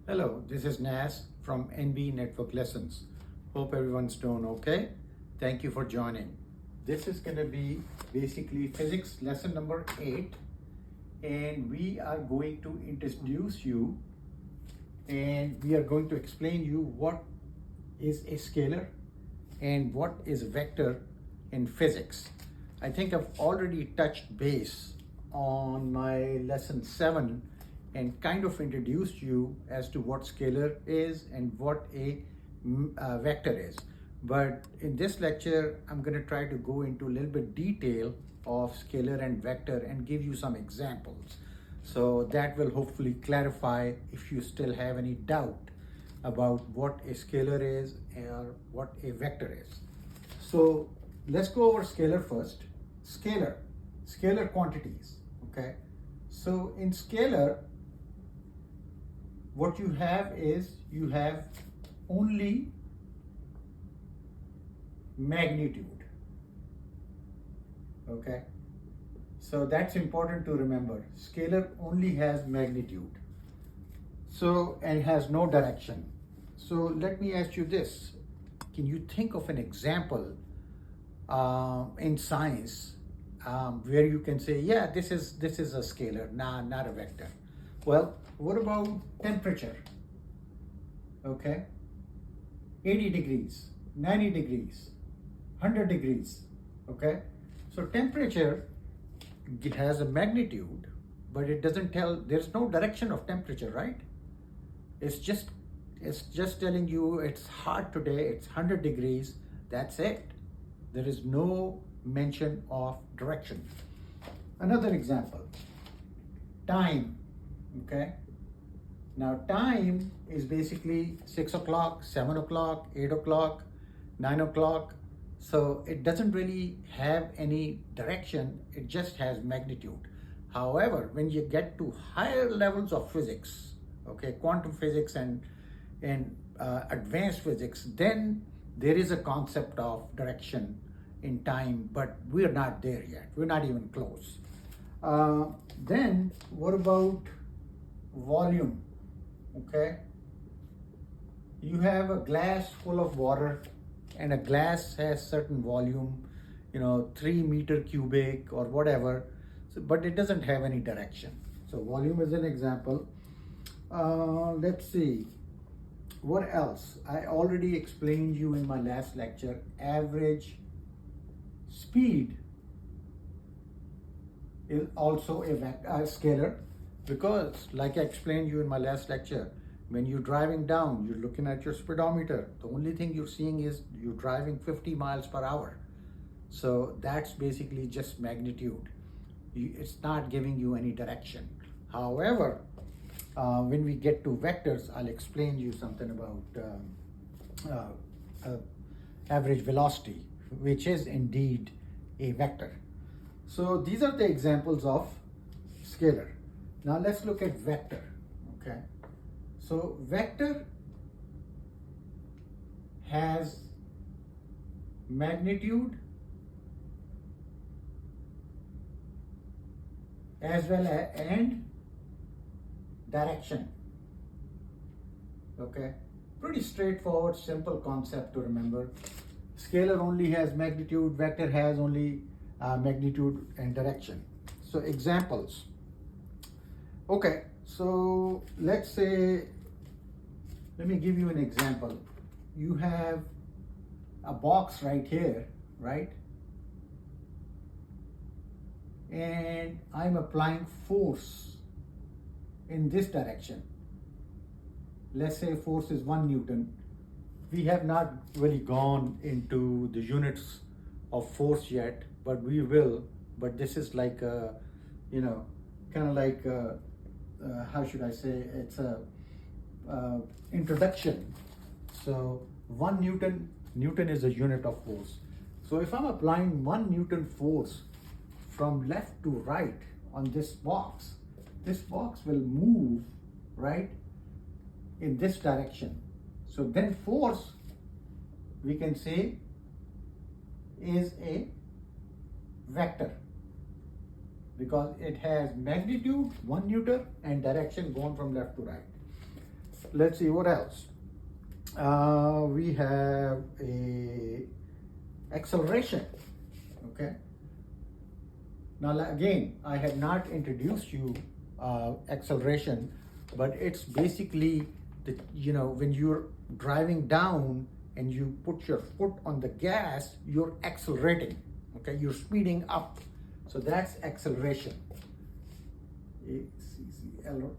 Hello, this is Nas from NB Network Lessons. Hope everyone's doing okay. Thank you for joining. This is going to be basically physics lesson number 8, and we are going to introduce you and we are going to explain you what is a scalar and what is a vector in physics. I think I've already touched base on my lesson 7 and kind of introduced you as to what scalar is and what a vector is. But in this lecture, I'm going to try to go into a little bit detail of scalar and vector and give you some examples. So that will hopefully clarify if you still have any doubt about what a scalar is or what a vector is. So let's go over scalar first. Scalar quantities, okay? So in scalar, what you have is you have only magnitude, okay? So that's important to remember. Scalar only has magnitude, so and has no direction. So let me ask you this: can you think of an example in science where you can say, yeah, this is a scalar, not a vector? Well, what about temperature? Okay, 80 degrees, 90 degrees, 100 degrees. Okay, so temperature, it has a magnitude, but it doesn't tell, there's no direction of temperature, right? It's just telling you it's hot today, it's 100 degrees, that's it. There is no mention of direction. Another example, time. Okay, now time is basically 6 o'clock, 7 o'clock, 8 o'clock, 9 o'clock. So it doesn't really have any direction, it just has magnitude. However, when you get to higher levels of physics, okay, quantum physics and advanced physics, then there is a concept of direction in time, but we're not there yet. We're not even close. Then what about volume? Okay, you have a glass full of water and a glass has certain volume, 3 meter cubic or whatever, so, but it doesn't have any direction. So volume is an example. Let's see what else. I already explained you in my last lecture, average speed is also a scalar, because like I explained you in my last lecture, when you're driving down, you're looking at your speedometer. The only thing you're seeing is you're driving 50 miles per hour. So that's basically just magnitude. It's not giving you any direction. However, when we get to vectors, I'll explain you something about average velocity, which is indeed a vector. So these are the examples of scalar. Now let's look at vector, okay? So vector has magnitude as well as and direction, okay? Pretty straightforward, simple concept to remember. Scalar only has magnitude, vector has only magnitude and direction. So examples. Okay, so let's say, let me give you an example. You have a box right here, right? And I'm applying force in this direction. Let's say force is 1 Newton. We have not really gone into the units of force yet, but we will. But this is like a, kind of like how should I say, it's a introduction. So 1 Newton is a unit of force. So if I'm applying 1 Newton force from left to right on this box will move, right, in this direction. So then force, we can say, is a vector, because it has magnitude 1 Newton and direction going from left to right. let's see what else. We have a acceleration, okay? Now again, I have not introduced you acceleration, but it's basically the, when you're driving down and you put your foot on the gas, you're accelerating, okay? You're speeding up. So that's acceleration.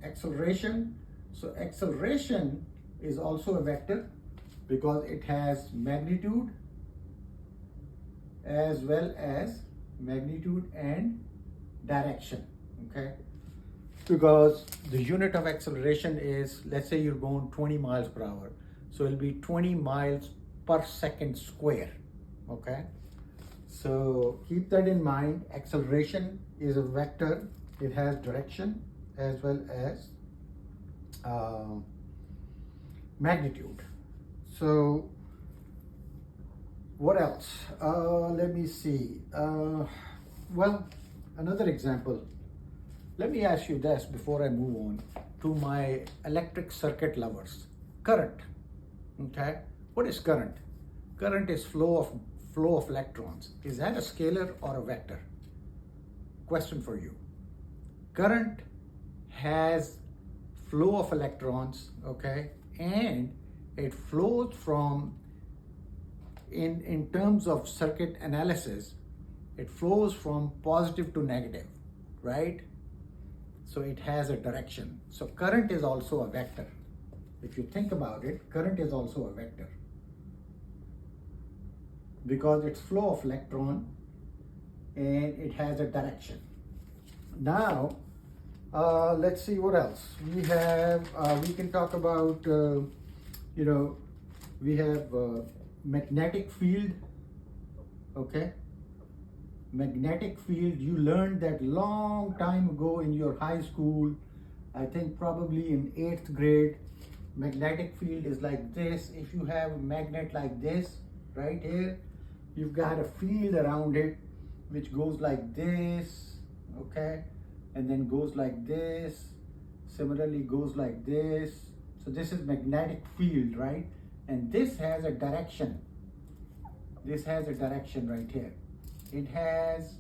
Acceleration. So acceleration is also a vector because it has magnitude as well as magnitude and direction, okay? Because the unit of acceleration is, let's say you're going 20 miles per hour. So it'll be 20 miles per second square, okay? So keep that in mind. Acceleration is a vector. It has direction as well as magnitude. So what else? Let me see. Well, another example. Let me ask you this before I move on to my electric circuit lovers. Current, okay? What is current? Current is flow of electrons. Is that a scalar or a vector? Question for you. Current has flow of electrons, okay? And it flows from, in terms of circuit analysis, it flows from positive to negative, right? So it has a direction. So current is also a vector. If you think about it, current is also a vector because it's flow of electron and it has a direction. Now, let's see what else. We have, we can talk about, we have magnetic field, okay? Magnetic field, you learned that long time ago in your high school, I think probably in 8th grade. Magnetic field is like this. If you have a magnet like this, right here, you've got a field around it which goes like this, okay? And then goes like this, similarly goes like this. So this is magnetic field, right? And this has a direction. This has a direction right here. It has,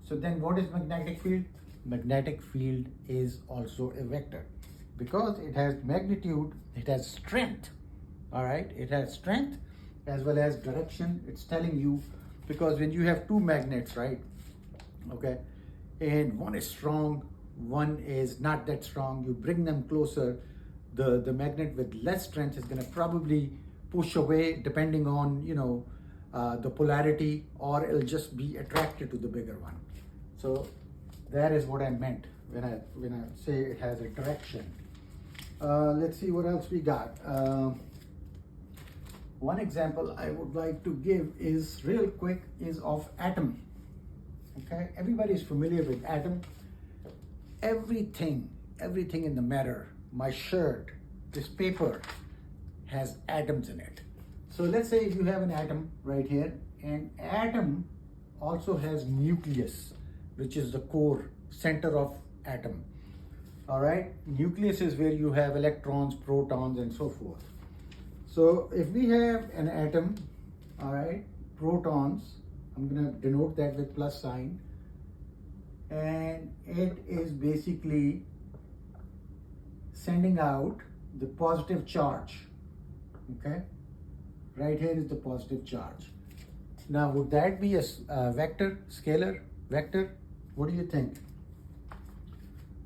so then what is magnetic field? Magnetic field is also a vector because it has magnitude, it has strength, all right? It has strength as well as direction. It's telling you, because when you have two magnets, right? Okay, and one is strong, one is not that strong, you bring them closer, the magnet with less strength is going to probably push away depending on, the polarity, or it'll just be attracted to the bigger one. So that is what I meant when I say it has a direction. Let's see what else we got. One example I would like to give is real quick is of atom. Okay, everybody is familiar with atom. Everything in the matter, my shirt, this paper has atoms in it. So let's say if you have an atom right here, and atom also has nucleus, which is the core center of atom. All right, nucleus is where you have electrons, protons, and so forth. So if we have an atom, all right, protons, I'm going to denote that with plus sign, and it is basically sending out the positive charge, okay? Right here is the positive charge. Now, would that be a vector, scalar, vector? What do you think?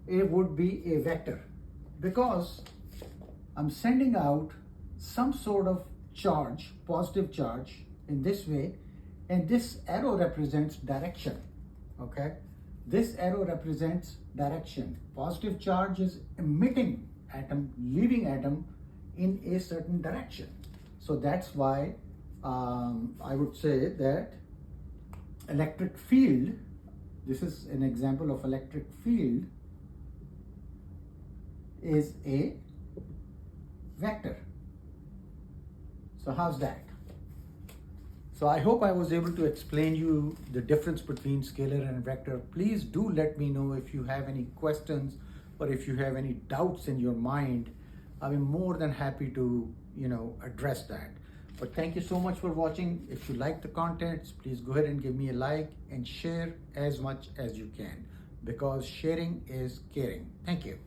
It would be a vector because I'm sending out some sort of charge, positive charge in this way, and this arrow represents direction, okay? This arrow represents direction. Positive charge is emitting atom, leaving atom in a certain direction. So that's why I would say that electric field, this is an example of electric field, is a vector. So how's that? So I hope I was able to explain you the difference between scalar and vector. Please do let me know if you have any questions or if you have any doubts in your mind, I'm more than happy to, address that. But thank you so much for watching. If you like the contents, please go ahead and give me a like and share as much as you can, because sharing is caring. Thank you.